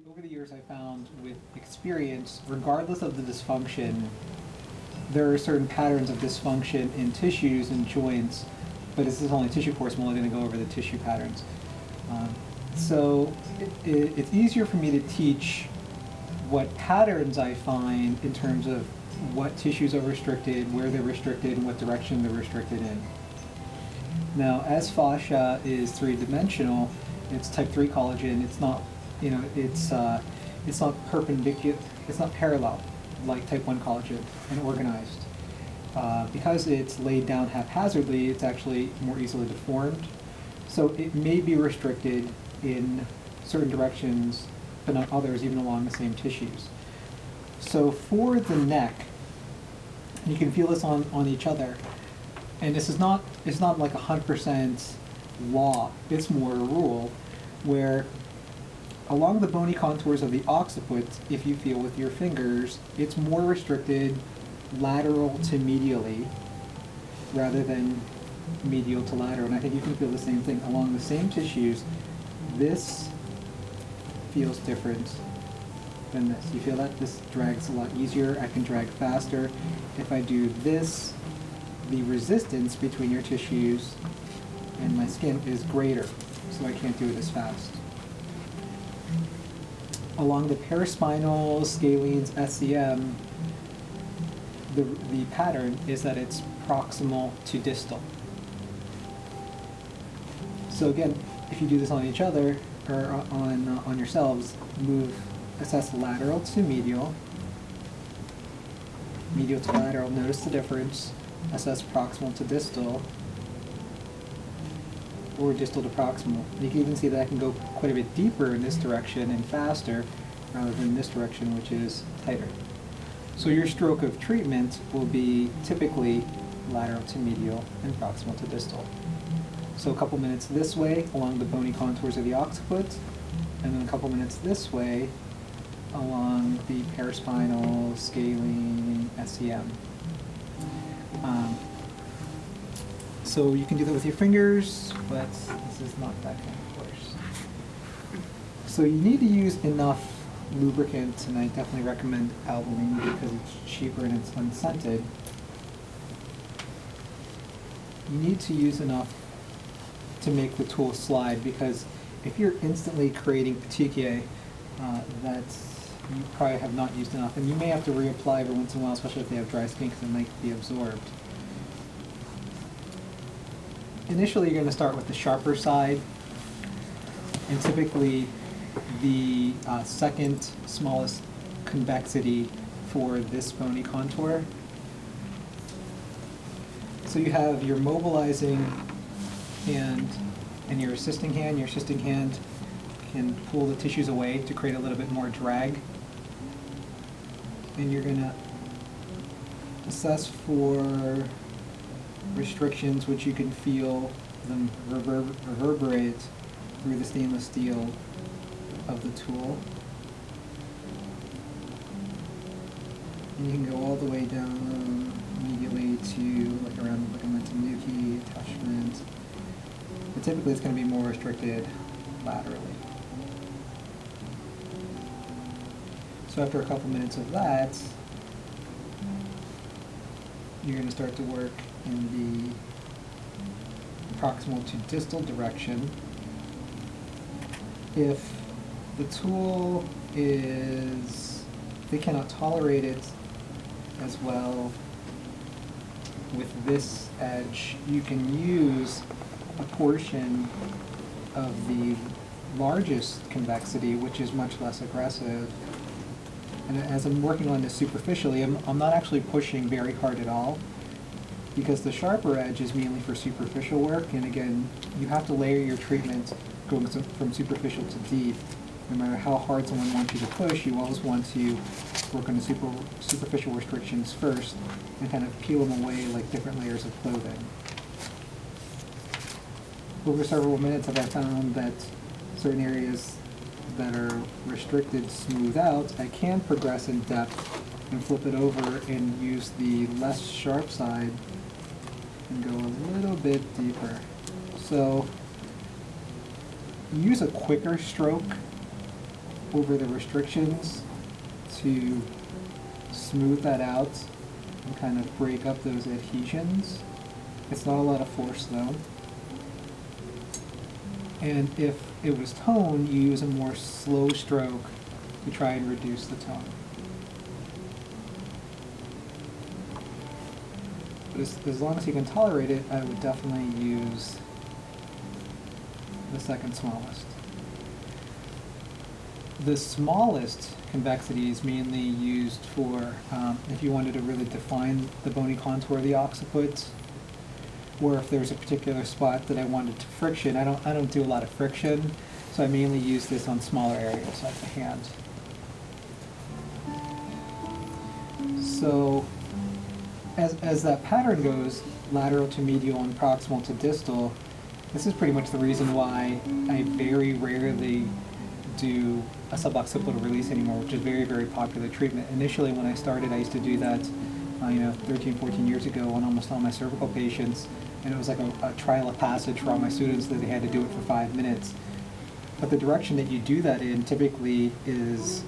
over the years I found with experience, regardless of the dysfunction, there are certain patterns of dysfunction in tissues and joints, but this is only a tissue course, I'm only going to go over the tissue patterns. So it's easier for me to teach what patterns I find in terms of what tissues are restricted, where they're restricted, and what direction they're restricted in. Now, as fascia is three-dimensional, it's type 3 collagen, it's not, it's not perpendicular, it's not parallel like type 1 collagen and organized. Because it's laid down haphazardly, it's actually more easily deformed. So it may be restricted in certain directions, but not others, even along the same tissues. So for the neck, you can feel this on each other. And this is not, it's not like 100% law, it's more a rule, where along the bony contours of the occiput, if you feel with your fingers, it's more restricted lateral to medially rather than medial to lateral. And I think you can feel the same thing along the same tissues. This feels different than this. You feel that? This drags a lot easier. I can drag faster. If I do this, the resistance between your tissues and my skin is greater, so I can't do it as fast. Along the paraspinal, scalenes, SCM, the pattern is that it's proximal to distal. So again, if you do this on each other, or on yourselves, assess lateral to medial, medial to lateral, notice the difference, assess proximal to distal, or distal to proximal. You can even see that I can go quite a bit deeper in this direction and faster, rather than this direction, which is tighter. So your stroke of treatment will be typically lateral to medial and proximal to distal. So a couple minutes this way along the bony contours of the occiput, and then a couple minutes this way along the paraspinal, scalene, SCM. So you can do that with your fingers, but this is not that kind of course. So you need to use enough lubricant, and I definitely recommend Albaline because it's cheaper and it's unscented. You need to use enough to make the tool slide, because if you're instantly creating petechiae, you probably have not used enough, and you may have to reapply every once in a while, especially if they have dry skin, because it might be absorbed. Initially, you're going to start with the sharper side, and typically the second smallest convexity for this bony contour. So you have your mobilizing hand and your assisting hand. Your assisting hand can pull the tissues away to create a little bit more drag. And you're going to assess for restrictions, which you can feel them reverberate through the stainless steel of the tool. And you can go all the way down immediately to like around the ligamentum nuchae attachment. But typically it's going to be more restricted laterally. So after a couple minutes of that, you're going to start to work in the proximal to distal direction. If the tool they cannot tolerate it as well with this edge, you can use a portion of the largest convexity, which is much less aggressive. And as I'm working on this superficially, I'm not actually pushing very hard at all, because the sharper edge is mainly for superficial work, and again, you have to layer your treatment going from superficial to deep. No matter how hard someone wants you to push, you always want to work on the superficial restrictions first and kind of peel them away like different layers of clothing. Over several minutes, I've found that certain areas that are restricted smooth out. I can progress in depth and flip it over and use the less sharp side and go a little bit deeper. So use a quicker stroke over the restrictions to smooth that out and kind of break up those adhesions. It's not a lot of force though. And if it was tone, you use a more slow stroke to try and reduce the tone. But as long as you can tolerate it, I would definitely use the second smallest. The smallest convexity is mainly used for if you wanted to really define the bony contour of the occiput, or if there's a particular spot that I wanted to friction. I don't do a lot of friction, so I mainly use this on smaller areas like the hand. So as that pattern goes, lateral to medial and proximal to distal, this is pretty much the reason why I very rarely do a suboccipital release anymore, which is very, very popular treatment. Initially, when I started, I used to do that 13, 14 years ago on almost all my cervical patients, and it was like a trial of passage for all my students that they had to do it for 5 minutes. But the direction that you do that in typically is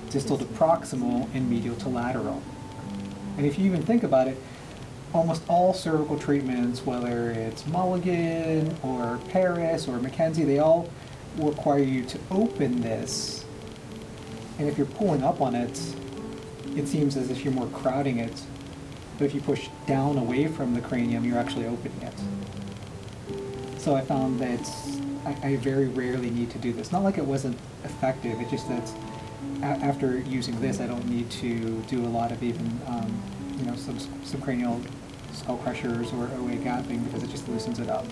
distal to proximal and medial to lateral. And if you even think about it, almost all cervical treatments, whether it's Mulligan or Paris or McKenzie, they all require you to open this. And if you're pulling up on it, it seems as if you're more crowding it. But if you push down away from the cranium, you're actually opening it. So I found that I very rarely need to do this. Not like it wasn't effective, it's just that after using this, I don't need to do a lot of even subcranial skull crushers or OA gapping because it just loosens it up.